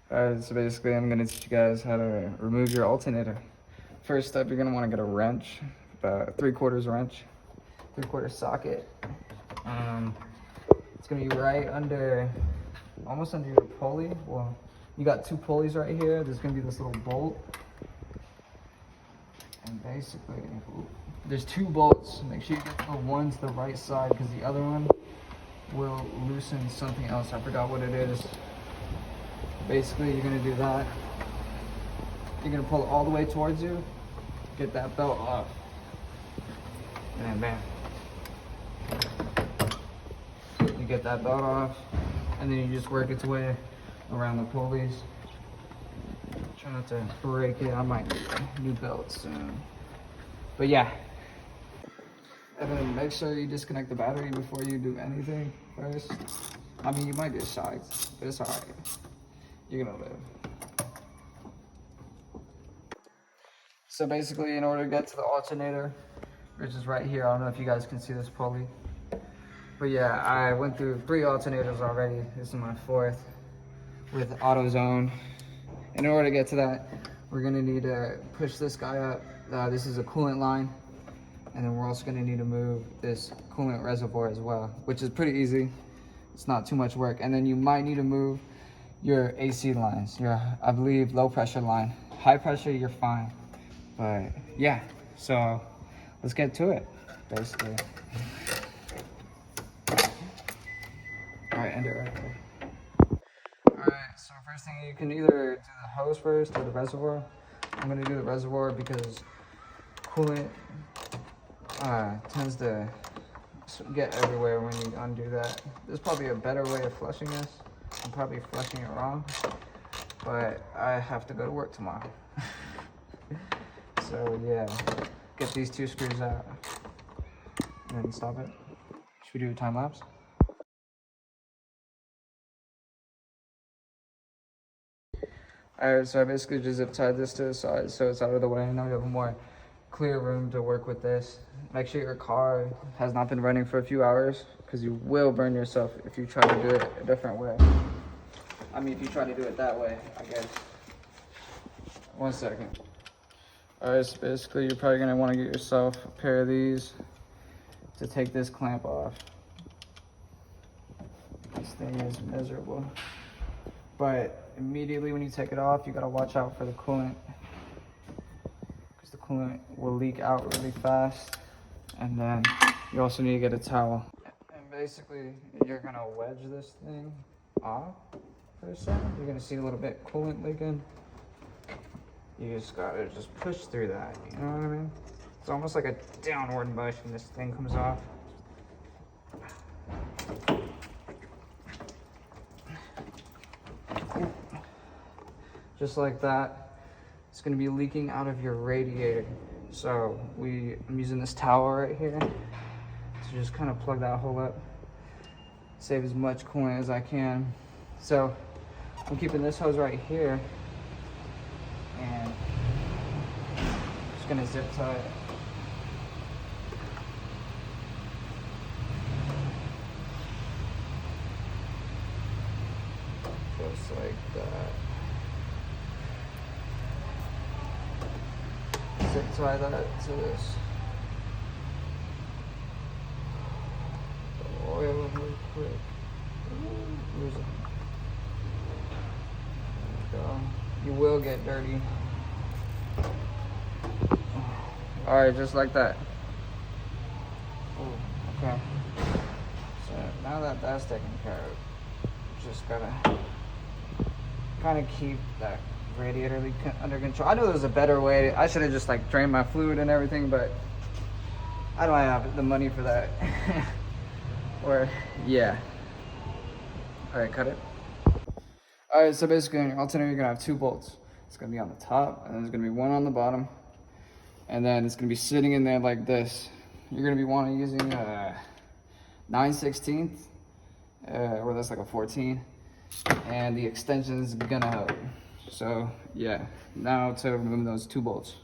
Alright, so basically I'm going to teach you guys how to remove your alternator. First step, you're going to want to get a wrench, about 3/4 wrench, 3/4 socket. It's going to be right under, almost under your pulley. Well, you got two pulleys right here. There's going to be this little bolt. And basically, there's two bolts. Make sure you get the one to the right side because the other one will loosen something else. I forgot what it is. Basically, you're gonna do that. You're gonna pull it all the way towards you, get that belt off, and then bam. You get that belt off, and then you just work its way around the pulleys. Try not to break it. I might need new belts soon. But yeah. And then make sure you disconnect the battery before you do anything first. I mean, you might get shocked, but it's alright. You're gonna live. So basically, in order to get to the alternator, which is right here, I don't know if you guys can see this pulley. But yeah, I went through 3 alternators already. This is my 4th with AutoZone. In order to get to that, we're gonna need to push this guy up. This is a coolant line. And then we're also gonna need to move this coolant reservoir as well, which is pretty easy. It's not too much work. And then you might need to move your AC lines, your, I believe, low pressure line. High pressure, you're fine. But yeah, so let's get to it, basically. All right, end it right there. All right, so first thing, you can either do the hose first or the reservoir. I'm gonna do the reservoir because coolant tends to get everywhere when you undo that. There's probably a better way of flushing this. I'm probably flushing it wrong, but I have to go to work tomorrow. So yeah, get these 2 screws out and then stop it. Should we do a time lapse? Alright, so I basically just zip tied this to the side so it's out of the way. Now we have more clear room to work with this. Make sure your car has not been running for a few hours because you will burn yourself if you try to do it a different way. I mean, if you try to do it that way, I guess. 1 second. Alright, so basically you're probably gonna want to get yourself a pair of these to take this clamp off. This thing is miserable. But immediately when you take it off, you gotta watch out for the coolant. The coolant will leak out really fast, and then you also need to get a towel. And basically, you're gonna wedge this thing off for a second. You're gonna see a little bit coolant leaking. You just gotta push through that. You know what I mean? It's almost like a downward motion. This thing comes off. Just like that. It's gonna be leaking out of your radiator. So I'm using this towel right here to just kind of plug that hole up, save as much coolant as I can. So I'm keeping this hose right here and just gonna zip tie it. Just like that. Zip tie that to this. The oil real quick. Lose it. There we go. You will get dirty. Alright, just like that. Ooh, okay. So now that that's taken care of, just gotta kind of keep that radiator leak under control. I know there's a better way. I should have just like drained my fluid and everything, but I don't have the money for that. Or yeah. All right, cut it. All right, so basically on your alternator, you're gonna have 2 bolts. It's gonna be on the top, and there's gonna be 1 on the bottom, and then it's gonna be sitting in there like this. You're gonna be wanting using 9/16, or that's like a 14, and the extension is gonna help. So yeah, now to remove those 2 bolts.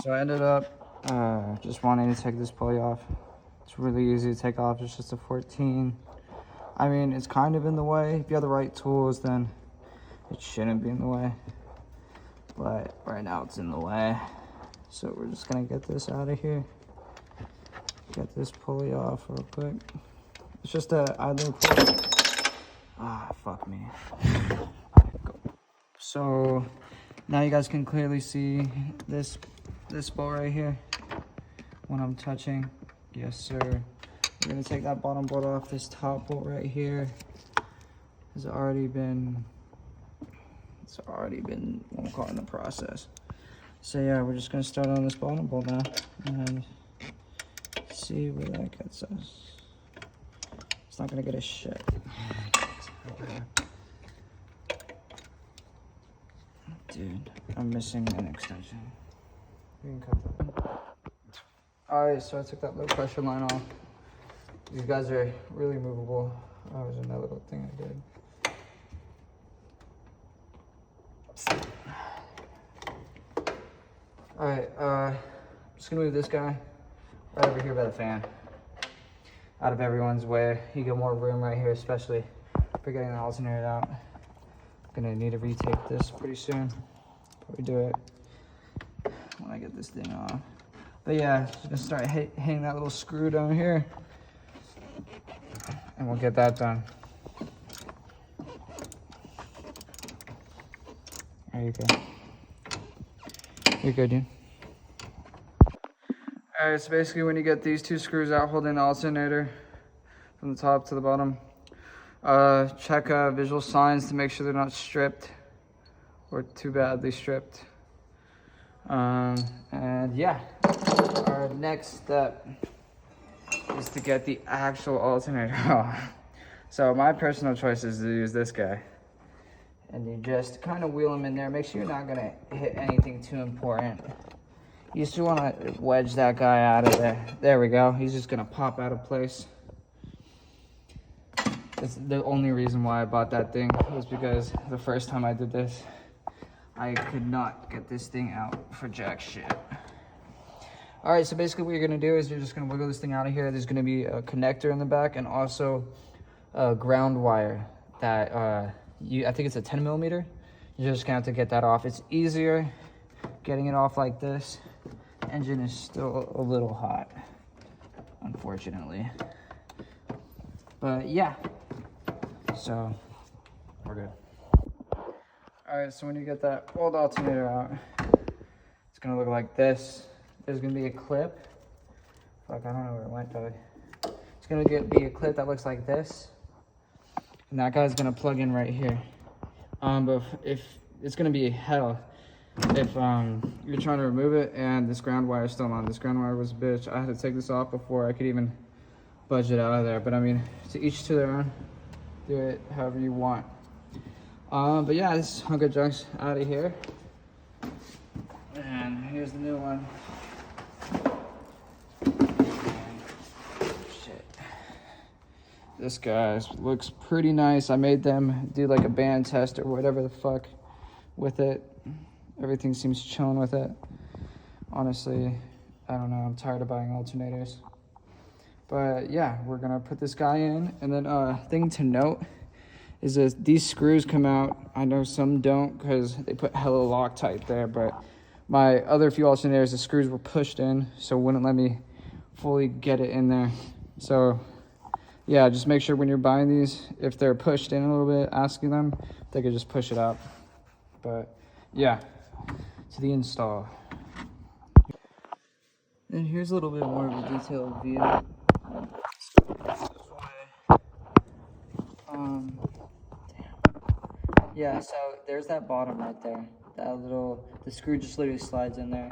So I ended up just wanting to take this pulley off. It's really easy to take off. It's just a 14. I mean, it's kind of in the way. If you have the right tools, then it shouldn't be in the way. But right now it's in the way. So we're just gonna get this out of here. Get this pulley off real quick. It's just a idler pulley. Ah, fuck me. Go. So now you guys can clearly see this bolt right here when I'm touching. Yes, sir. We're gonna take that bottom bolt off. This top bolt right here has already been, I'm calling the process. So yeah, we're just gonna start on this bottom bolt now and see where that gets us. It's not gonna get us shit. Dude, I'm missing an extension. We can cut that. Alright, so I took that low pressure line off. These guys are really movable. Oh, there's another little thing I did. Alright, I'm just gonna move this guy right over here by the fan. Out of everyone's way. You get more room right here, especially for getting the alternator out. I'm gonna need to retake this pretty soon. Probably do it when I get this thing off. But yeah, just gonna start hitting that little screw down here. And we'll get that done. There you go. You're good, dude. Alright, so basically when you get these two screws out holding the alternator from the top to the bottom, check visual signs to make sure they're not stripped or too badly stripped. And yeah, our next step is to get the actual alternator off. So my personal choice is to use this guy. And you just kind of wheel him in there. Make sure you're not gonna hit anything too important. You just want to wedge that guy out of there. There we go. He's just gonna pop out of place. That's the only reason why I bought that thing, was because the first time I did this, I could not get this thing out for jack shit. All right, so basically what you're gonna do is you're just gonna wiggle this thing out of here. There's gonna be a connector in the back and also a ground wire that I think it's a 10 millimeter. You're just gonna have to get that off. It's easier getting it off like this. Engine is still a little hot, unfortunately. But yeah, so we're good. All right, so when you get that old alternator out, it's gonna look like this. There's gonna be a clip. Fuck, I don't know where it went, though. It's gonna be a clip that looks like this. And that guy's gonna plug in right here. But if it's gonna be hell if you're trying to remove it and this ground wire is still on. This ground wire was a bitch. I had to take this off before I could even budge it out of there. But I mean, to each to their own. Do it however you want. But yeah, this hunk of junk's out of here. And here's the new one. This guy looks pretty nice. I made them do like a band test or whatever the fuck with it. Everything seems chilling with it. Honestly, I don't know. I'm tired of buying alternators. But yeah, we're gonna put this guy in. And then thing to note is that these screws come out. I know some don't because they put hella Loctite there, but my other few alternators, the screws were pushed in, so it wouldn't let me fully get it in there. So yeah, just make sure when you're buying these, if they're pushed in a little bit, asking them, they could just push it out. But yeah, to the install. And here's a little bit more of a detailed view. Yeah, so there's that bottom right there. The screw just literally slides in there.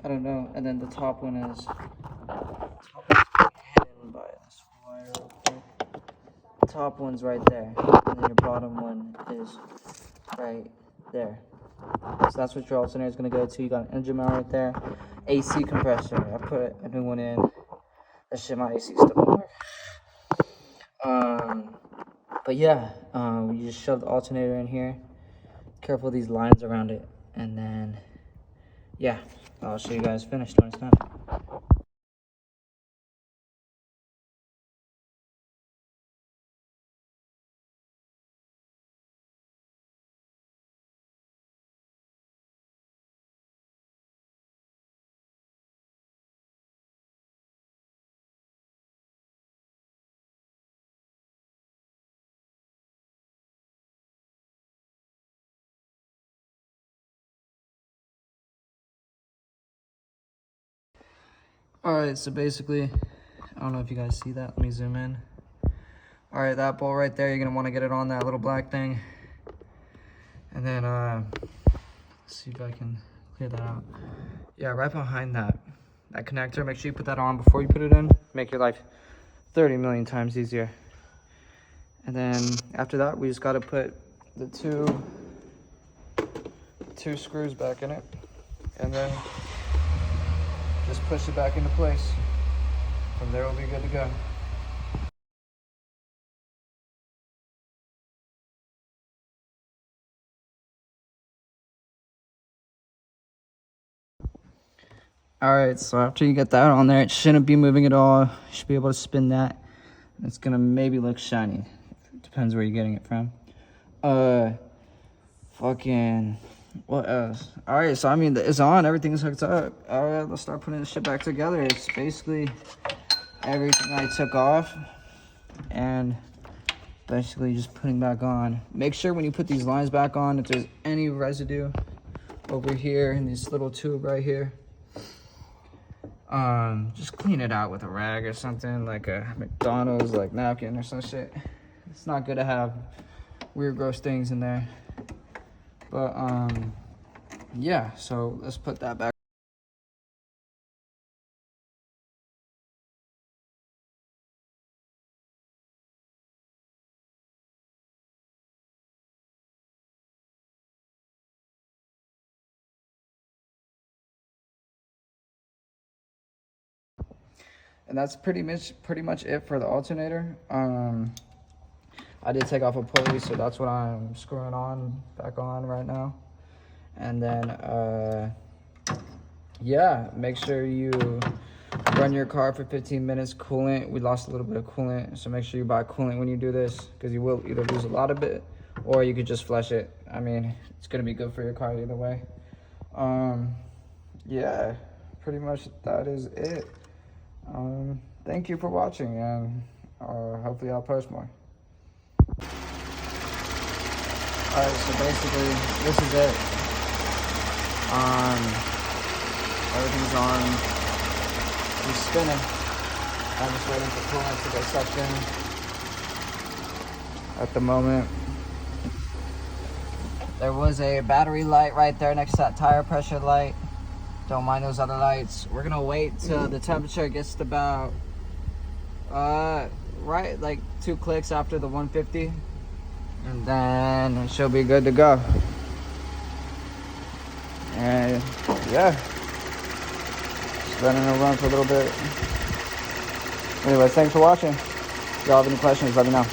I don't know. And then the top one is hidden by this wire real quick. The top one's right there. And then your bottom one is right there. So that's what your alternator is going to go to. You got an engine mount right there. AC compressor. I put a new one in. That shit, my AC still don't work. But yeah, you just shove the alternator in here. Careful of these lines around it. And then, yeah, I'll show you guys finished when it's done. Alright, so basically, I don't know if you guys see that. Let me zoom in. Alright, that bolt right there, you're going to want to get it on that little black thing. And then, let's see if I can clear that out. Yeah, right behind that connector, make sure you put that on before you put it in. Make your life 30 million times easier. And then after that, we just got to put the two screws back in it. And then just push it back into place. From there, we'll be good to go. Alright, so after you get that on there, it shouldn't be moving at all. You should be able to spin that. It's gonna maybe look shiny. Depends where you're getting it from. Fucking, what else? Alright, so I mean, it's on, everything's hooked up. Alright, let's start putting this shit back together. It's basically everything I took off and basically just putting back on. Make sure when you put these lines back on, if there's any residue over here in this little tube right here, just clean it out with a rag or something, like a McDonald's like napkin or some shit. It's not good to have weird gross things in there. But yeah, so let's put that back. And that's pretty much it for the alternator. I did take off a pulley, so that's what I'm screwing back on right now. And then yeah, make sure you run your car for 15 minutes. Coolant, we lost a little bit of coolant, so make sure you buy coolant when you do this, because you will either lose a lot of it or you could just flush it. I mean, it's gonna be good for your car either way. Yeah, pretty much that is it. Thank you for watching, and hopefully I'll post more. Alright, so basically this is it. Everything's on. We're spinning. I'm just waiting for coolant to get sucked in at the moment. There was a battery light right there next to that tire pressure light. Don't mind those other lights. We're gonna wait till the temperature gets to about right like 2 clicks after the 150, and then it should be good to go. And yeah, just letting it run for a little bit. Anyway, thanks for watching. If y'all have any questions, let me know.